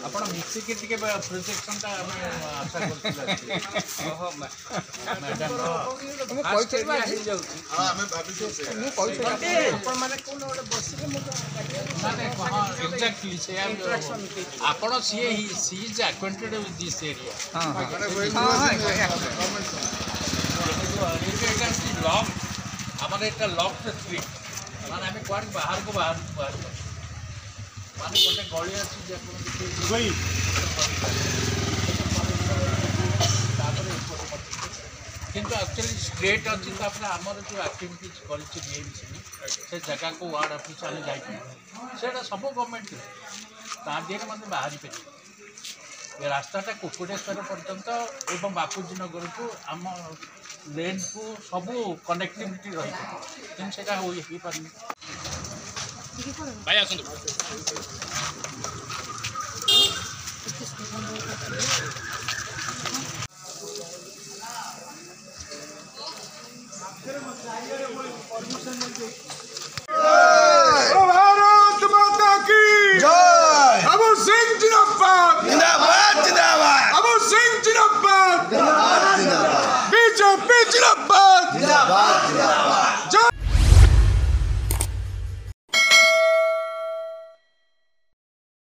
ଆପଣ ମିଶିକି ଟିକେ ପ୍ରୋଜେକ୍ସନଟା ଆମେ ଆଶା କରୁଥିଲୁ। ଆପଣ ସିଏ is acquainted with this area. Lock ଆମର ଏଇଟା ଲକ୍ ଷ୍ଟ୍ରିଟ୍ ମାନେ ଆମେ କୁଆଡ଼େ ବାହାରକୁ ମାନେ ଗୋଟେ ଗଳି ଅଛି ତାପରେ କିନ୍ତୁ ଆକ୍ଚୁଆଲି ଷ୍ଟ୍ରେଟ୍ ଅଛି। ତାପରେ ଆମର ଯେଉଁ ଆକ୍ଟିଭିଟିଜ୍ କରିଛି ବିଏମ୍ସି ସେ ଜାଗାକୁ ୱାର୍ଡ ଅଫିସ୍ ଆମେ ଯାଇପାରିବୁ ସେଇଟା ସବୁ ଗଭର୍ଣ୍ଣମେଣ୍ଟ ତା ଦେହରେ ମଧ୍ୟ ବାହାରି ପାରିବ। ଏ ରାସ୍ତାଟା କୁକୁଡ଼େଶ୍ୱର ପର୍ଯ୍ୟନ୍ତ ଏବଂ ବାପୁଜୀ ନଗରକୁ ଆମ ଲେନ୍କୁ ସବୁ କନେକ୍ଟିଭିଟି ରହିପାରିବ କିନ୍ତୁ ସେଇଟା ହେଇପାରୁନି। ଭାଇ ଆସନ୍ତୁ। परमिशन